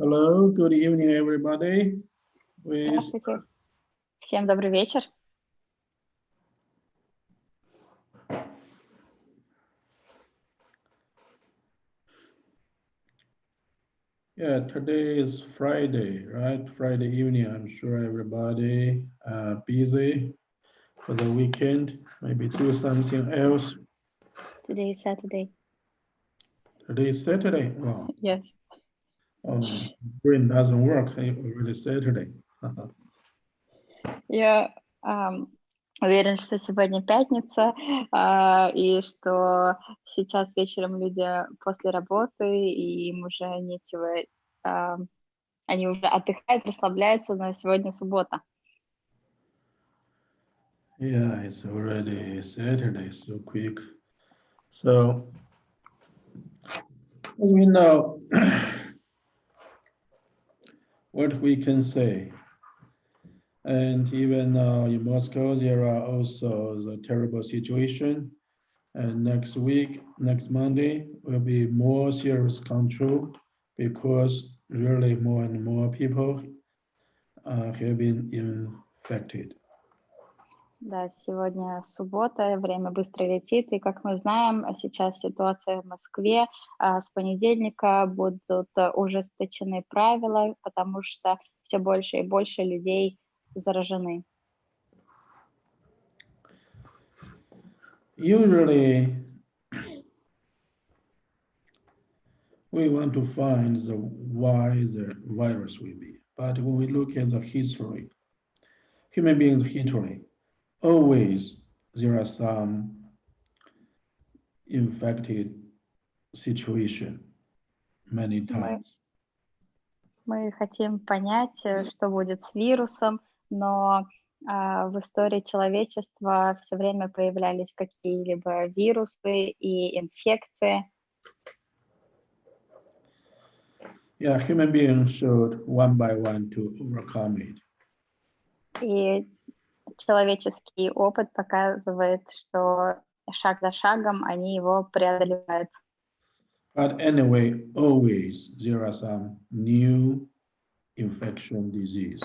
Hello, good evening, everybody. Здравствуйте. Всем добрый вечер. Yeah, today is Friday, right? Friday evening. I'm sure everybody busy for the weekend. Maybe do something else. Today is Saturday. Today is Saturday. Wow. Yes. Brain doesn't work. Already Saturday. Я уверен, что сегодня пятница, и что сейчас вечером люди после работы, и им уже нечего, они уже отдыхают, расслабляются, но сегодня суббота. Yeah, it's already Saturday, so quick. So, as we know, what we can say. And even in Moscow, there are also the terrible situation. And next week, next Monday, will be more serious control because really more and more people have been infected. Да, сегодня суббота, время быстро летит, и, как мы знаем, сейчас ситуация в Москве, с понедельника будут ужесточены правила, потому что все больше и больше людей заражены. Usually, we want to find why the virus will be. But when we look at the history, human beings' history, always there are some infected situation many times. Мы хотим понять, что будет с вирусом, но в истории человечества все время появлялись какие-либо вирусы и инфекции. Yeah, human beings should one by one to overcome it. И человеческий опыт показывает, что шаг за шагом они его преодолевают. But anyway, always there are some new infection disease.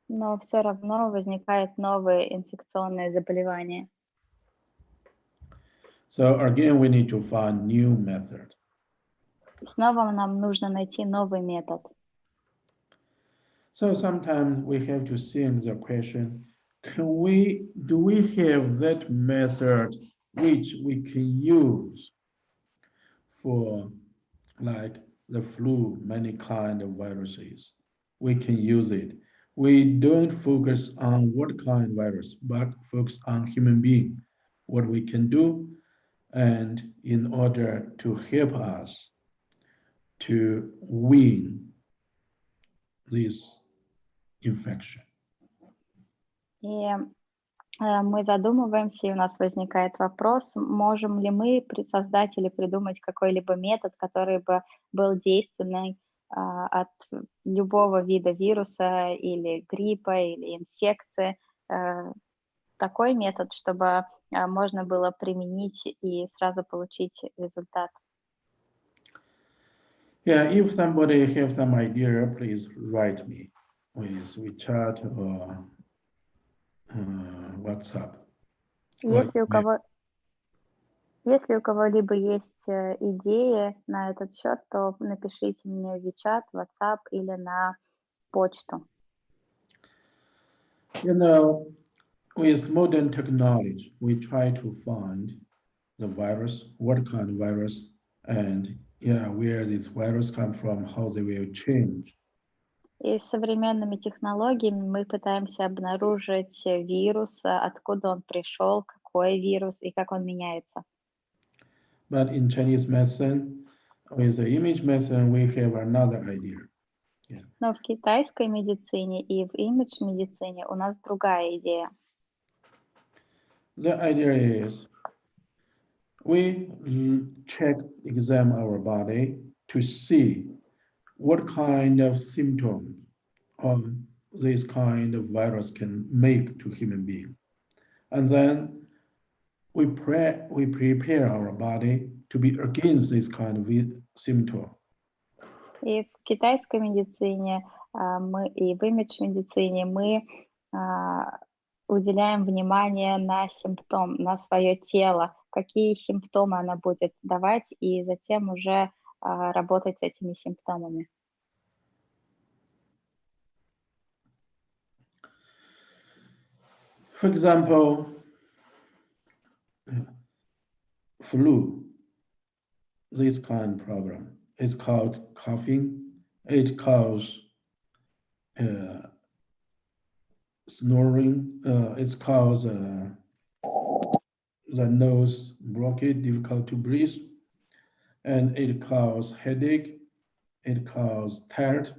Но все равно возникают новые инфекционные заболевания. So again, we need to find new method. И снова нам нужно найти новый метод. So sometimes we have to think the question, do we have that method which we can use for like the flu, many kind of viruses? We can use it. We don't focus on what kind of virus, but focus on human being, what we can do, and in order to help us to win this infection. И мы задумываемся, и у нас возникает вопрос, можем ли мы создать или придумать какой-либо метод, который бы был действенный от любого вида вируса или гриппа или инфекции. Такой метод, чтобы можно было применить и сразу получить результат. Yeah, if somebody has some idea, please write me with WeChat or WhatsApp. Если у кого-либо есть идеи на этот счет, то напишите мне в WeChat, WhatsApp или на почту. You know, with modern technology, we try to find the virus, what kind of virus, and where this virus come from, how they will change. И с современными технологиями мы пытаемся обнаружить вирус, откуда он пришел, какой вирус и как он меняется. But in Chinese medicine, with the image-medicine, we have another idea. Yeah. Но в китайской медицине и в имидж-медицине у нас другая идея. The idea is we examine our body to see what kind of symptoms this kind of virus can make to human being. And then we prepare our body to be against this kind of symptom. И в китайской медицине и в имидж-медицине мы уделяем внимание на симптом, на свое тело, какие симптомы она будет давать, и затем уже работать с этими симптомами. For example, flu, this kind of problem is called coughing. It causes snoring. It's called the nose blockage, difficult to breathe, and it causes headache. It causes tired.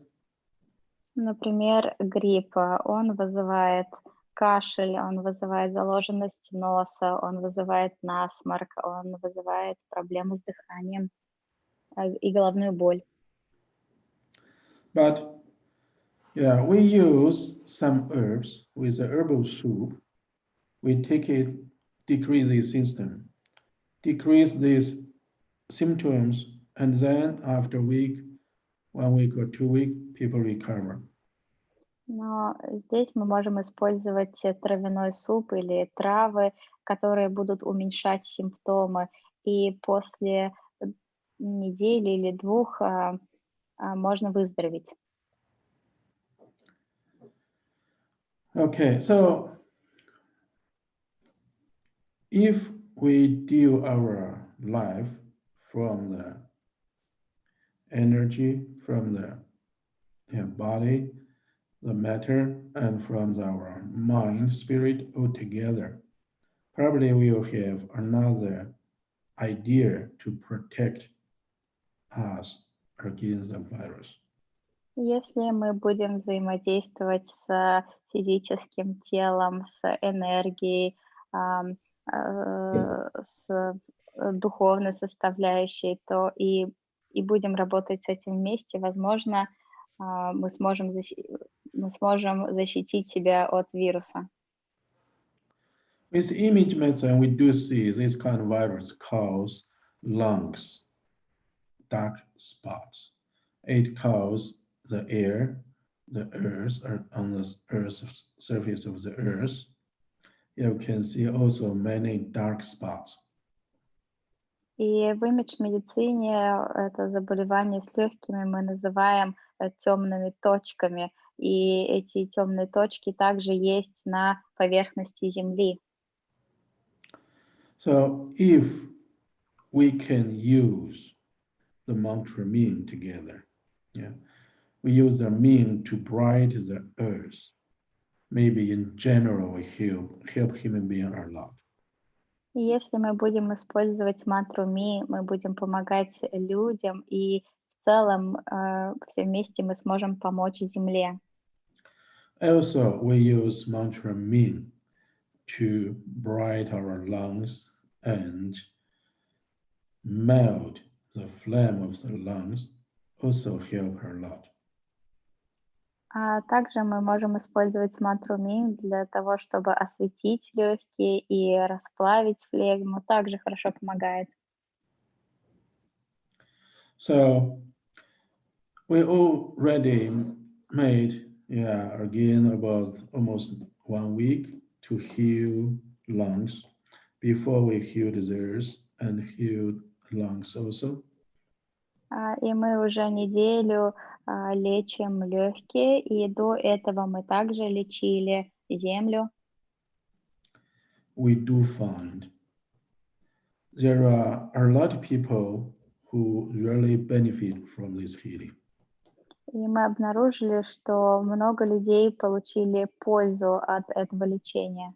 Например, грипп, он вызывает кашель, он вызывает заложенность носа, он вызывает насморк, он вызывает проблемы с дыханием и головную боль. But yeah, we use some herbs with a herbal soup. We take it, decrease the system, decrease these symptoms, and then after a week, 1 week or 2 weeks, people recover. Но здесь мы можем использовать травяной суп или травы, которые будут уменьшать симптомы. И после недели или 2 можно выздороветь. Okay, so if we do our life from the energy, from the body, the matter, and from our mind, spirit all together, probably we will have another idea to protect us against the virus. Если мы будем взаимодействовать с физическим телом, с энергией, с духовной составляющей, то и будем работать с этим вместе, возможно, мы сможем защитить себя от вируса. With image medicine, we do see this kind of virus cause lungs, dark spots. It causes the air, the earth, or on the earth's surface of the earth. You can see also many dark spots. И в имидж-медицине это заболевание с легкими мы называем темными точками. И эти темные точки также есть на поверхности Земли. So if we can use the mantra mean together, we use the mean to bright the earth. Maybe in general we help human beings a lot. И если мы будем использовать мантру Ми, мы будем помогать людям, и в целом все вместе мы сможем помочь Земле. Also, we use mantra Min to bright our lungs and melt the flame of the lungs, also help a lot. А также мы можем использовать мантру Ми для того, чтобы осветить легкие и расплавить флегму, также хорошо помогает. So we already made again about almost 1 week to heal lungs before we healed the earth and healed lungs also. И мы уже неделю лечим легкие, и до этого мы также лечили землю. We do find there are a lot of people who really benefit from this healing. И мы обнаружили, что много людей получили пользу от этого лечения.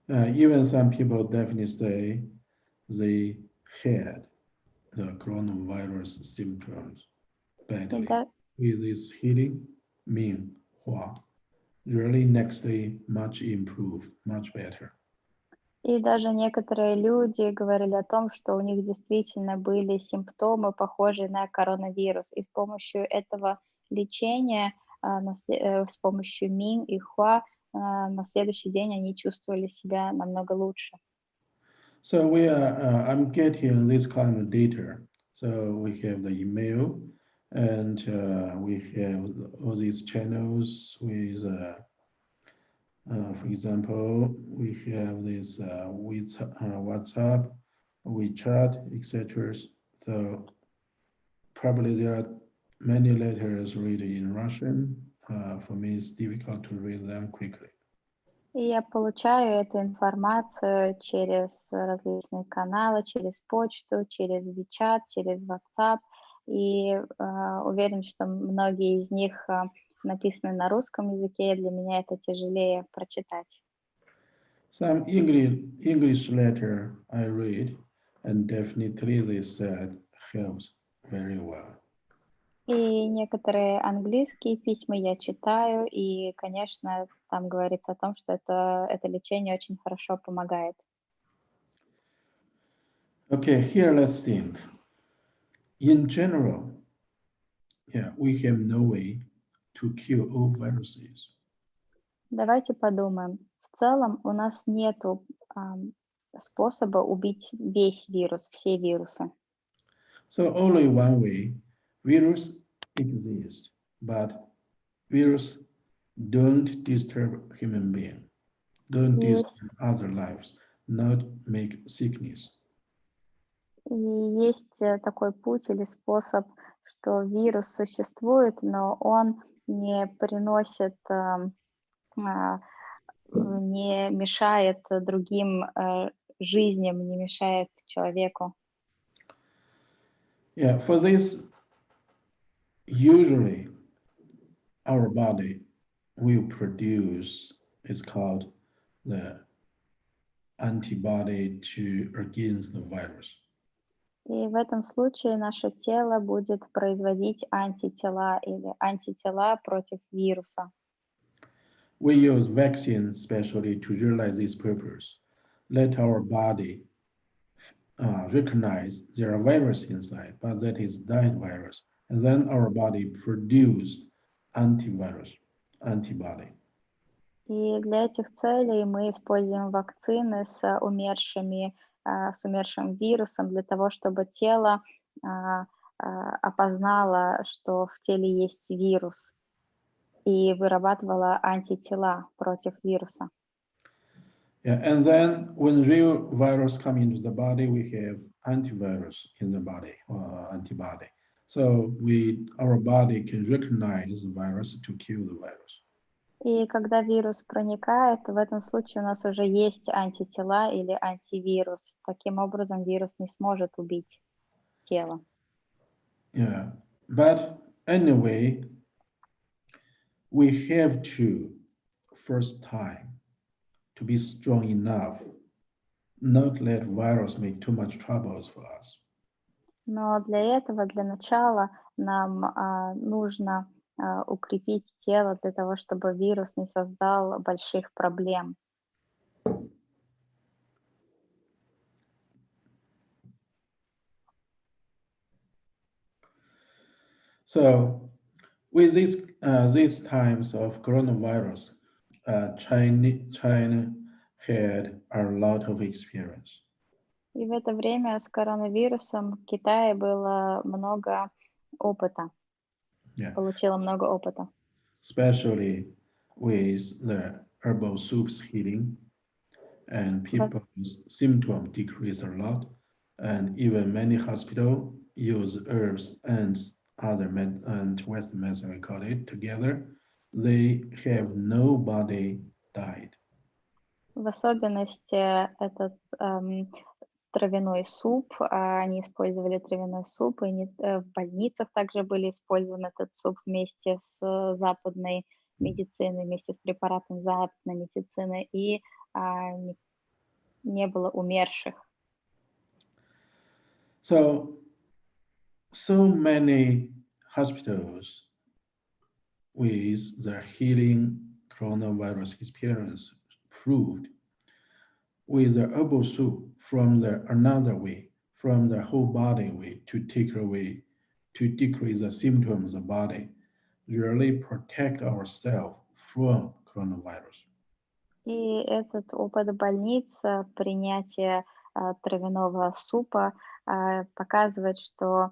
Even some people definitely say they had the coronavirus symptoms badly. With this healing, Ming Hua, really next day much improved, much better. И даже некоторые люди говорили о том, что у них действительно были симптомы, похожие на коронавирус. И с помощью этого лечения, с помощью Мин и Хуа, на следующий день они чувствовали себя намного лучше. So I'm getting this kind of data. So we have the email And we have all these channels with, for example, we have this with WhatsApp, WeChat, etc. So probably there are many letters written in Russian. For me, it's difficult to read them quickly. И я получаю эту информацию через различные каналы, через почту, через WeChat, через WhatsApp. И уверен, что многие из них написаны на русском языке, и для меня это тяжелее прочитать. Some English letter I read, and definitely they said helps very well. И некоторые английские письма я читаю, и, конечно, там говорится о том, что это лечение очень хорошо помогает. Okay, here let's think. In general, we have no way to kill all viruses. Давайте подумаем. В целом у нас нету способа убить весь вирус, все вирусы. So only one way, virus exists, but virus don't disturb human being, don't disturb other lives, not make sickness. И есть такой путь или способ, что вирус существует, но он не приносит, не мешает другим жизням, не мешает человеку. Yeah, for this, usually our body will produce, it's called the antibody against the virus. И в этом случае наше тело будет производить антитела или антитела против вируса. We use vaccines especially to realize this purpose. Let our body recognize there are virus inside, but that is died virus. And then our body produced antibody. И для этих целей мы используем вакцины с умершим вирусом для того, чтобы тело опознало, что в теле есть вирус, и вырабатывало антитела против вируса. Yeah, and then when real virus come into the body, we have antivirus in the body, antibody. So our body can recognize the virus to kill the virus. И когда вирус проникает, в этом случае у нас уже есть антитела или антивирус. Таким образом, вирус не сможет убить тело. Yeah, but anyway, we have to first time to be strong enough, not let virus make too much troubles for us. Но для этого, для начала, нам нужно укрепить тело для того, чтобы вирус не создал больших проблем. So, with these times of coronavirus, China had a lot of experience. И в это время с коронавирусом в Китае было много опыта. Получила много опыта. Especially with the herbal soups healing, and people's symptoms decrease a lot, and even many hospitals use herbs and and Western medicine, we call it, together. They have nobody died. В особенности этот травяной суп, они использовали травяной суп, и в больницах также были использован этот суп вместе с западной медициной, вместе с препаратом западной медицины, и не было умерших. So many hospitals with the healing coronavirus experience proved with the herbal soup from another way, from the whole body way to take away, to decrease the symptoms of the body, really protect ourselves from coronavirus. И этот опыт больниц, принятие травяного супа показывает, что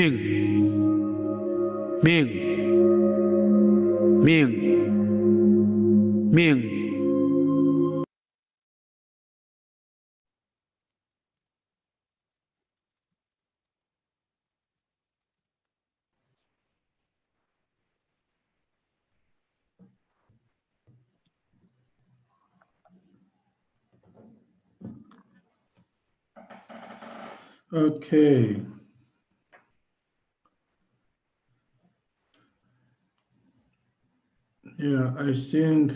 命命命命 Okay. Yeah, I think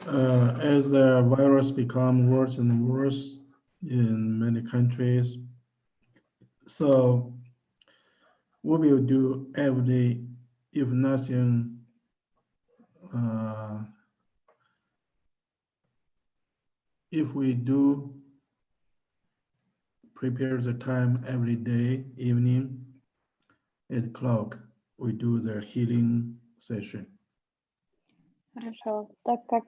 as the virus become worse and worse in many countries, so what we will do every day, if nothing, if we do prepare the time every day, evening, 8 o'clock, we do the healing session. Хорошо. Так как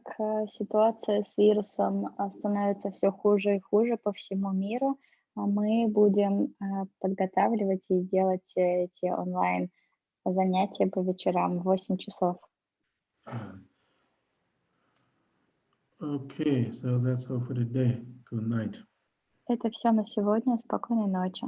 ситуация с вирусом становится все хуже и хуже по всему миру, мы будем подготавливать и делать эти онлайн занятия по вечерам в 8 часов. Okay, so that's all for today. Good night. Это все на сегодня. Спокойной ночи.